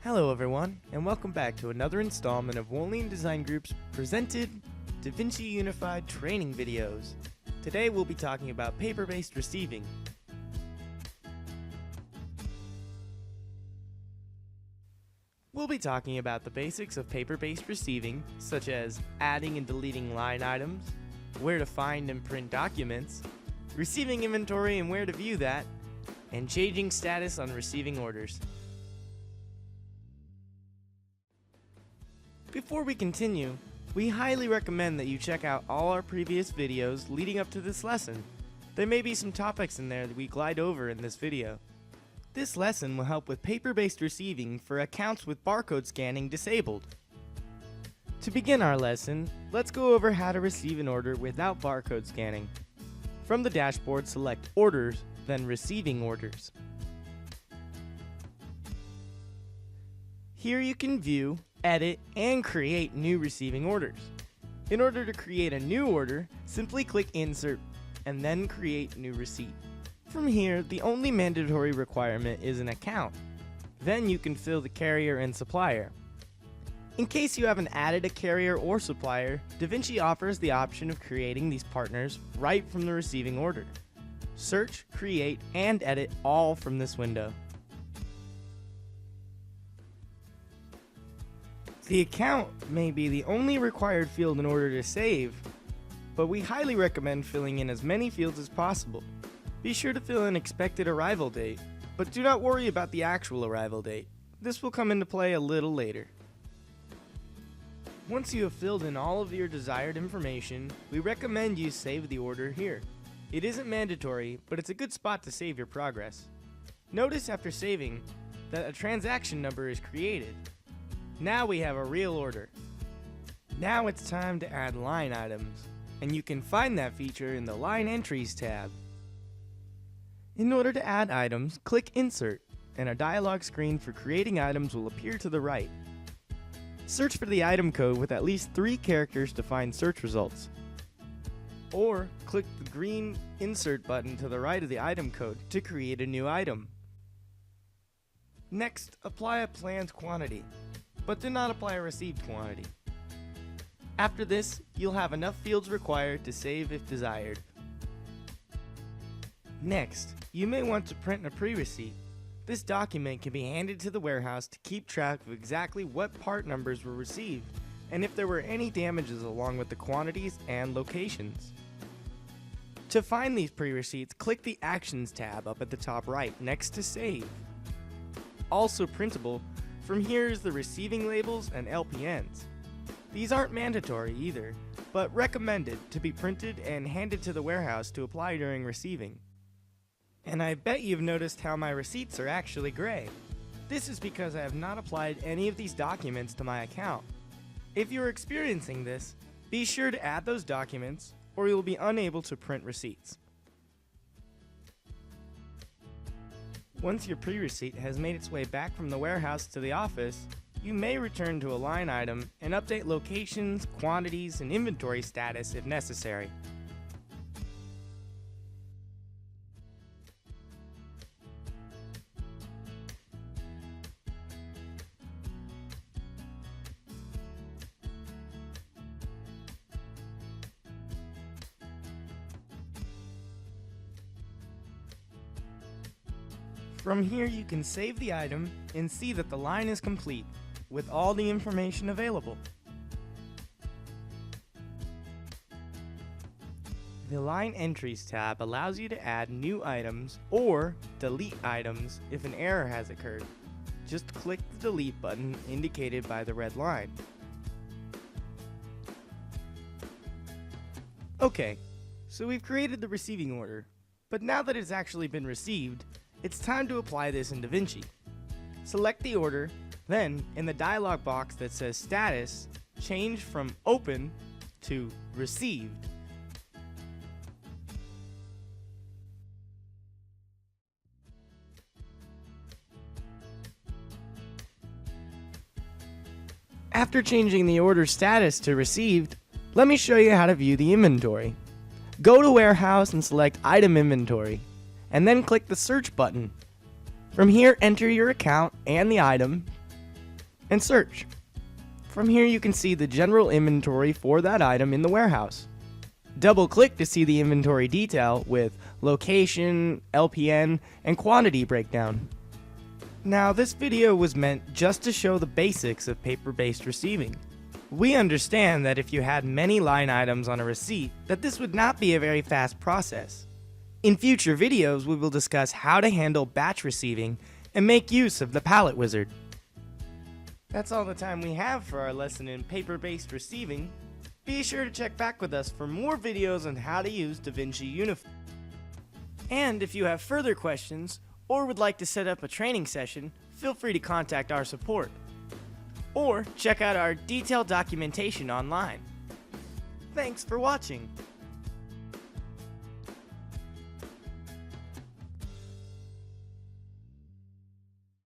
Hello everyone, and welcome back to another installment of Wolnian Design Group's presented DaVinci Unified training videos. Today we'll be talking about paper-based receiving. We'll be talking about the basics of paper-based receiving, such as adding and deleting line items, where to find and print documents, receiving inventory and where to view that, and changing status on receiving orders. Before we continue, we highly recommend that you check out all our previous videos leading up to this lesson. There may be some topics in there that we glide over in this video. This lesson will help with paper-based receiving for accounts with barcode scanning disabled. To begin our lesson, let's go over how to receive an order without barcode scanning. From the dashboard, select Orders, then Receiving Orders. Here you can view, edit, and create new receiving orders. In order to create a new order, simply click Insert and then Create New Receipt. From here, the only mandatory requirement is an account. Then you can fill the carrier and supplier. In case you haven't added a carrier or supplier, DaVinci offers the option of creating these partners right from the receiving order. Search, create, and edit all from this window. The account may be the only required field in order to save, but we highly recommend filling in as many fields as possible. Be sure to fill in expected arrival date, but do not worry about the actual arrival date. This will come into play a little later. Once you have filled in all of your desired information, we recommend you save the order here. It isn't mandatory, but it's a good spot to save your progress. Notice after saving that a transaction number is created. Now we have a real order. Now it's time to add line items, and you can find that feature in the Line Entries tab. In order to add items, click Insert, and a dialog screen for creating items will appear to the right. Search for the item code with at least 3 characters to find search results. Or click the green Insert button to the right of the item code to create a new item. Next, apply a planned quantity, but do not apply a received quantity. After this, you'll have enough fields required to save if desired. Next, you may want to print a pre-receipt. This document can be handed to the warehouse to keep track of exactly what part numbers were received and if there were any damages along with the quantities and locations. To find these pre-receipts, click the Actions tab up at the top right next to Save. Also printable, from here is the receiving labels and LPNs. These aren't mandatory either, but recommended to be printed and handed to the warehouse to apply during receiving. And I bet you've noticed how my receipts are actually gray. This is because I have not applied any of these documents to my account. If you're experiencing this, be sure to add those documents or you'll be unable to print receipts. Once your pre-receipt has made its way back from the warehouse to the office, you may return to a line item and update locations, quantities, and inventory status if necessary. From here you can save the item and see that the line is complete, with all the information available. The Line Entries tab allows you to add new items or delete items if an error has occurred. Just click the Delete button indicated by the red line. Okay, so we've created the receiving order, but now that it's actually been received, it's time to apply this in DaVinci. Select the order, then in the dialog box that says Status, change from Open to Received. After changing the order status to Received, let me show you how to view the inventory. Go to Warehouse and select Item Inventory, and then click the Search button. From here, enter your account and the item, and search. From here you can see the general inventory for that item in the warehouse. Double-click to see the inventory detail with location, LPN, and quantity breakdown. Now, this video was meant just to show the basics of paper-based receiving. We understand that if you had many line items on a receipt, that this would not be a very fast process. In future videos, we will discuss how to handle batch receiving and make use of the pallet wizard. That's all the time we have for our lesson in paper-based receiving. Be sure to check back with us for more videos on how to use Vinci Uniform. And if you have further questions, or would like to set up a training session, feel free to contact our support. Or check out our detailed documentation online. Thanks for watching.